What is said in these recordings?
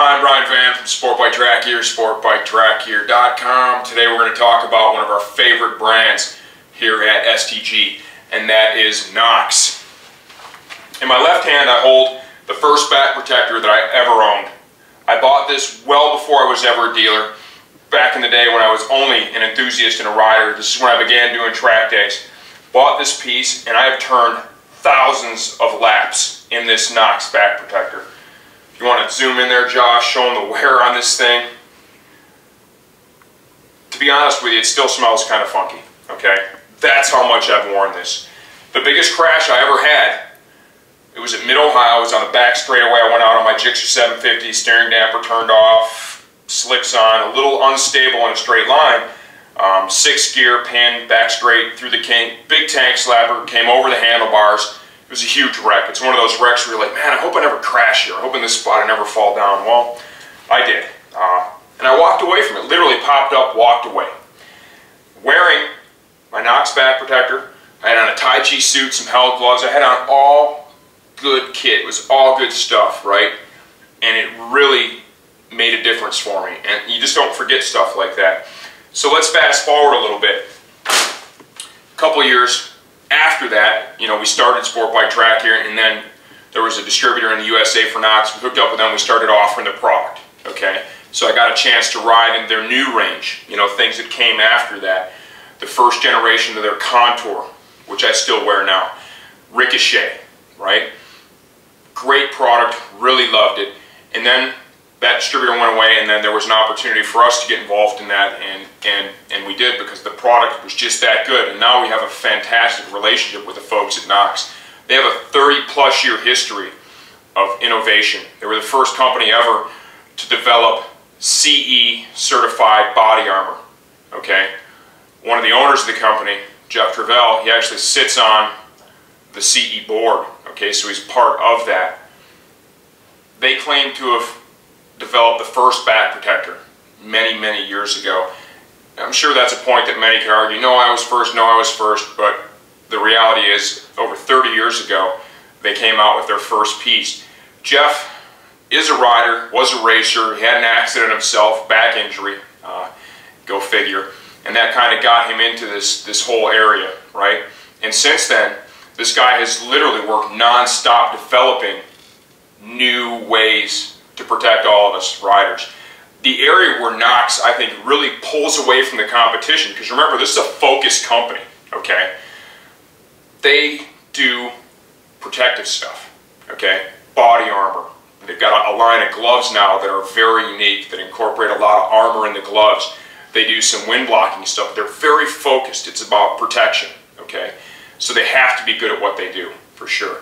Hi, I'm Brian Van from Sport Bike Track Gear, sportbiketrackgear.com. Today we're going to talk about one of our favorite brands here at STG, and that is Nox. In my left hand I hold the first back protector that I ever owned. I bought this well before I was ever a dealer, back in the day when I was only an enthusiast and a rider. This is when I began doing track days. Bought this piece and I have turned thousands of laps in this Nox back protector. You want to zoom in there, Josh, show them the wear on this thing. To be honest with you, it still smells kind of funky, okay? That's how much I've worn this. The biggest crash I ever had, it was at Mid-Ohio. I was on the back straightaway. I went out on my Gixxer 750, steering damper turned off, slicks on, a little unstable in a straight line. 6th gear, pin, back straight, through the kink, big tank slapper, came over the handlebars. It was a huge wreck. It's one of those wrecks where you're like, man, I hope I never crash here. I hope in this spot I never fall down. Well, I did. And I walked away from it. Literally popped up, walked away. Wearing my Nox back protector. I had on a Tai Chi suit, some held gloves. I had on all good kit. It was all good stuff, right? And it really made a difference for me. And you just don't forget stuff like that. So let's fast forward a little bit. A couple years after that, you know, we started Sport Bike Track Gear, and then there was a distributor in the USA for Nox. We hooked up with them, we started offering the product, okay? So I got a chance to ride in their new range, you know, things that came after that. The first generation of their Contour, which I still wear now. Ricochet, right? Great product, really loved it. And then that distributor went away, and then there was an opportunity for us to get involved in that, and we did, because the product was just that good. And now we have a fantastic relationship with the folks at Nox. They have a 30-plus year history of innovation. They were the first company ever to develop CE certified body armor, okay? One of the owners of the company, Jeff Travell, he actually sits on the CE board, okay, so he's part of that. They claim to have developed the first back protector many, many years ago. I'm sure that's a point that many can argue, no, I was first, no, I was first, but the reality is, over 30 years ago, they came out with their first piece. Jeff is a rider, was a racer, he had an accident himself, back injury, go figure, and that kind of got him into this whole area, right? And since then, this guy has literally worked non-stop developing new ways to protect all of us riders. The area where Nox, I think, really pulls away from the competition, because remember, this is a focused company, okay? They do protective stuff, okay? Body armor. They've got a line of gloves now that are very unique, that incorporate a lot of armor in the gloves. They do some wind blocking stuff. They're very focused. It's about protection, okay? So they have to be good at what they do, for sure.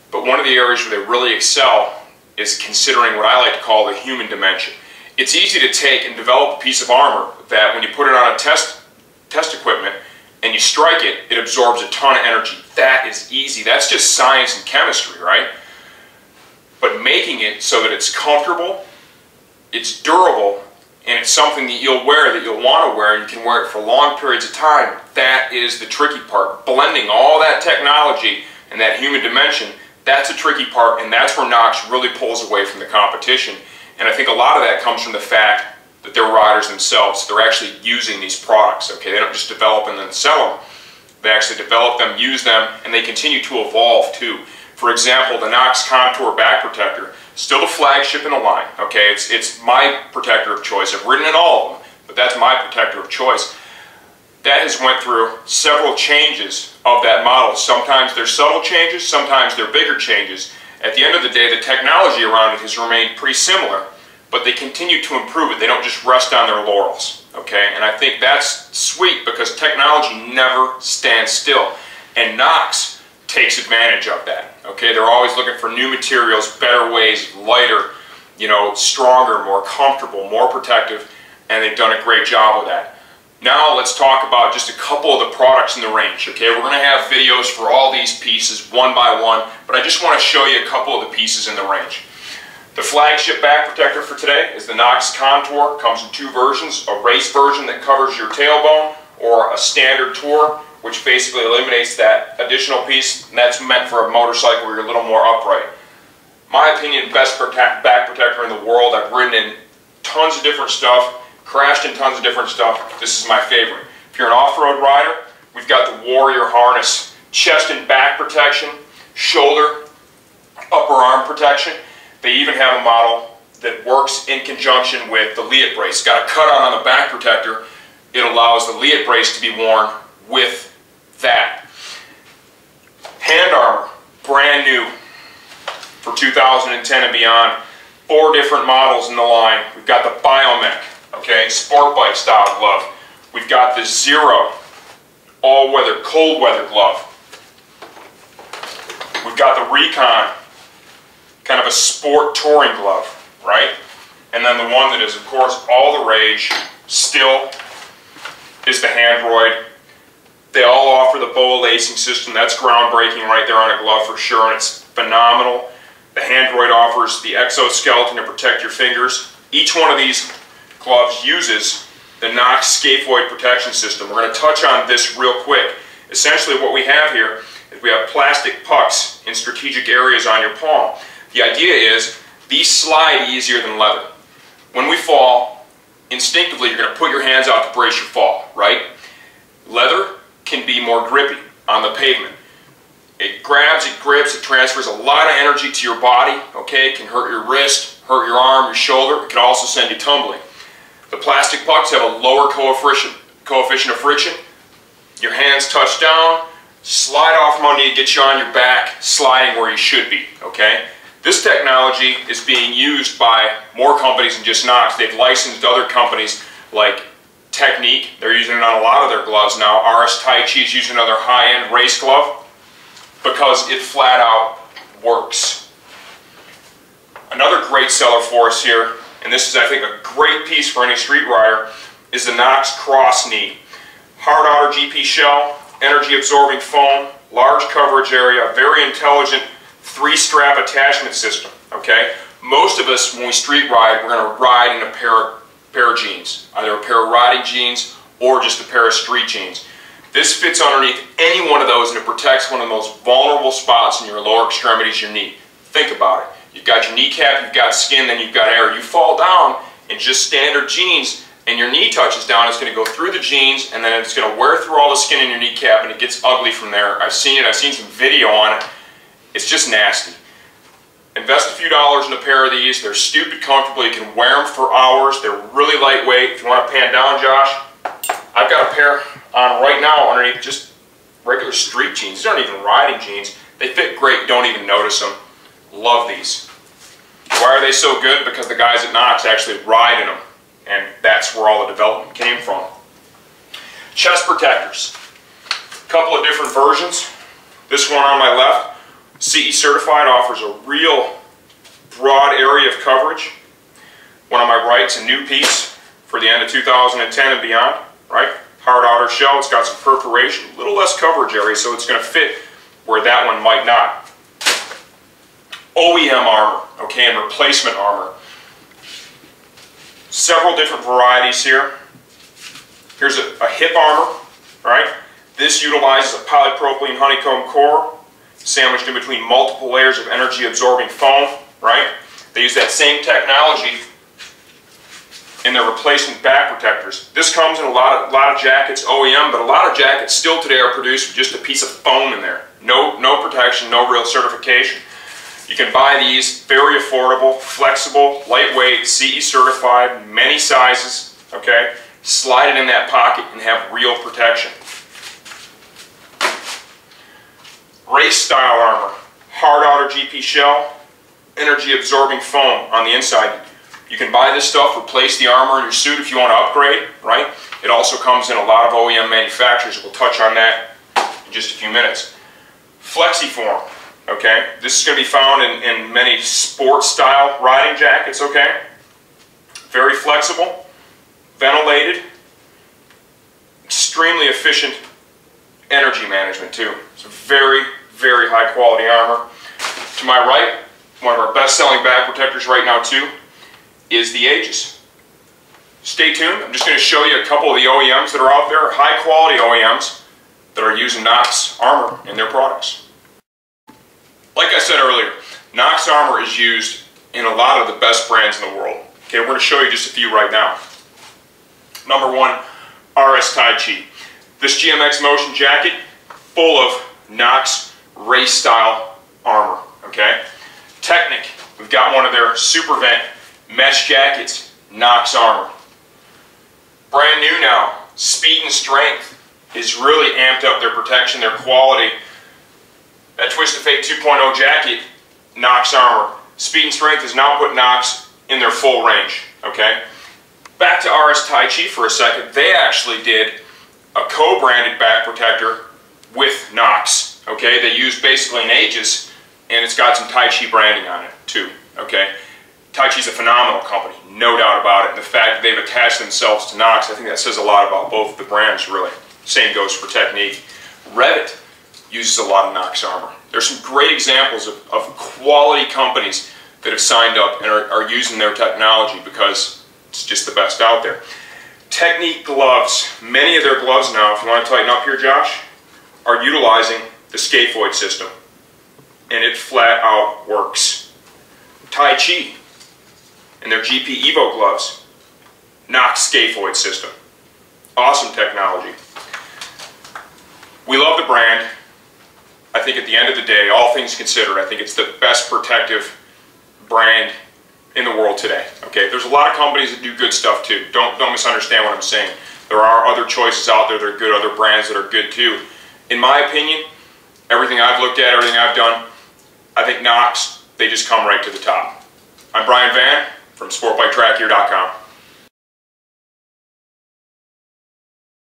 But one of the areas where they really excel is considering what I like to call the human dimension. It's easy to take and develop a piece of armor that when you put it on a test equipment and you strike it, it absorbs a ton of energy. That is easy. That's just science and chemistry, right? But making it so that it's comfortable, it's durable, and it's something that you'll wear, that you'll want to wear, and you can wear it for long periods of time, that is the tricky part. Blending all that technology and that human dimension, that's a tricky part, and that's where Nox really pulls away from the competition. And I think a lot of that comes from the fact that they're riders themselves. They're actually using these products, okay? They don't just develop and then sell them. They actually develop them, use them, and they continue to evolve too. For example, the Nox Contour back protector, still the flagship in the line, okay? It's my protector of choice. I've ridden in all of them, but that's my protector of choice. That has went through several changes of that model. Sometimes they're subtle changes, sometimes they're bigger changes. At the end of the day, the technology around it has remained pretty similar, but they continue to improve it. They don't just rest on their laurels, okay? And I think that's sweet, because technology never stands still. And Nox takes advantage of that, okay? They're always looking for new materials, better ways, lighter, you know, stronger, more comfortable, more protective, and they've done a great job of that. Now let's talk about just a couple of the products in the range, okay? We're going to have videos for all these pieces one by one, but I just want to show you a couple of the pieces in the range. The flagship back protector for today is the Nox Contour. Comes in two versions, a race version that covers your tailbone, or a standard tour, which basically eliminates that additional piece, and that's meant for a motorcycle where you're a little more upright. my opinion, best back protector in the world. I've ridden in tons of different stuff, crashed in tons of different stuff. This is my favorite. If you're an off-road rider, we've got the Warrior harness. Chest and back protection, shoulder, upper arm protection. They even have a model that works in conjunction with the Leatt brace. It's got a cutout on the back protector. It allows the Leatt brace to be worn with that. Hand armor, brand new for 2010 and beyond. 4 different models in the line. We've got the Biomech, okay, sport bike style glove. We've got the Zero all-weather, cold weather glove. We've got the Recon, kind of a sport touring glove, right? And then the one that is, of course, all the rage still is the Handroid. They all offer the BOA lacing system. That's groundbreaking right there on a glove for sure, and it's phenomenal. The Handroid offers the exoskeleton to protect your fingers. Each one of these gloves uses the Knox Scaphoid protection system. We're going to touch on this real quick. Essentially what we have here is we have plastic pucks in strategic areas on your palm. The idea is these slide easier than leather. When we fall, instinctively you're going to put your hands out to brace your fall, right? Leather can be more grippy on the pavement. It grabs, it grips, it transfers a lot of energy to your body, okay? It can hurt your wrist, hurt your arm, your shoulder. It can also send you tumbling. The plastic pucks have a lower coefficient of friction. Your hands touch down, slide off from under you, get you on your back, sliding where you should be, okay? This technology is being used by more companies than just Knox. They've licensed other companies like Technique. They're using it on a lot of their gloves now. RS Taichi is using another high-end race glove because it flat out works. Another great seller for us here, and this is I think a great piece for any street rider, is the Knox Cross Knee. Hard outer GP shell, energy absorbing foam, large coverage area, very intelligent 3-strap attachment system, okay? Most of us, when we street ride, we're going to ride in a pair of jeans. Either a pair of riding jeans or just a pair of street jeans. This fits underneath any one of those and it protects one of the most vulnerable spots in your lower extremities, your knee. Think about it. You've got your kneecap, you've got skin, then you've got air. You fall down in just standard jeans and your knee touches down, it's going to go through the jeans and then it's going to wear through all the skin in your kneecap and it gets ugly from there. I've seen it, I've seen some video on it. It's just nasty. Invest a few dollars in a pair of these. They're stupid comfortable. You can wear them for hours. They're really lightweight. If you want to pan down, Josh, I've got a pair on right now underneath just regular street jeans. These aren't even riding jeans. They fit great. Don't even notice them. Love these. Why are they so good? Because the guys at Knox actually ride in them. And that's where all the development came from. Chest protectors. A couple of different versions. This one on my left, CE certified, offers a real broad area of coverage. One on my right is a new piece for the end of 2010 and beyond, right? Hard outer shell, it's got some perforation, a little less coverage area, so it's going to fit where that one might not. OEM armor, okay, and replacement armor. Several different varieties here. Here's a hip armor, right? This utilizes a polypropylene honeycomb core sandwiched in between multiple layers of energy absorbing foam, right? They use that same technology in their replacement back protectors. This comes in a lot of jackets, OEM, but a lot of jackets still today are produced with just a piece of foam in there. No protection, no real certification. You can buy these, very affordable, flexible, lightweight, CE certified, many sizes, okay? Slide it in that pocket and have real protection. Race style armor, hard outer GP shell, energy absorbing foam on the inside. You can buy this stuff, replace the armor in your suit if you want to upgrade, right? It also comes in a lot of OEM manufacturers. We'll touch on that in just a few minutes. Flexiform, okay? This is going to be found in many sports style riding jackets, okay? Very flexible, ventilated, extremely efficient energy management too. It's a very, very high quality armor. To my right, one of our best selling back protectors right now too, is the Aegis. Stay tuned, I'm just going to show you a couple of the OEMs that are out there, high quality OEMs that are using Knox armor in their products. Like I said earlier, Nox armor is used in a lot of the best brands in the world. Okay, we're going to show you just a few right now. Number one, RS Tai Chi. This GMX Motion jacket, full of Nox race style armor. Okay, Technic, we've got one of their Super Vent mesh jackets, Nox armor. Brand new now, Speed and Strength is really amped up their protection, their quality. That Twist of Fate 2.0 jacket, Nox armor. Speed and Strength has now put Nox in their full range. Okay, back to RS Tai Chi for a second. They actually did a co-branded back protector with Nox. Okay, they used basically an Aegis, and it's got some Tai Chi branding on it too. Okay, Tai Chi's a phenomenal company, no doubt about it. And the fact that they've attached themselves to Nox, I think that says a lot about both the brands, really. Same goes for Technique. Revit uses a lot of Nox armor. There's some great examples of quality companies that have signed up and are using their technology because it's just the best out there. Technique gloves. Many of their gloves now, if you want to tighten up here, Josh, are utilizing the scaphoid system. And it flat out works. Tai Chi and their GP Evo gloves, Nox scaphoid system. Awesome technology. We love the brand. I think at the end of the day, all things considered, I think it's the best protective brand in the world today. Okay, there's a lot of companies that do good stuff too. Don't misunderstand what I'm saying. There are other choices out there that are good, other brands that are good too. In my opinion, everything I've looked at, everything I've done, I think Nox, they just come right to the top. I'm Brian Van from SportBikeTrackGear.com.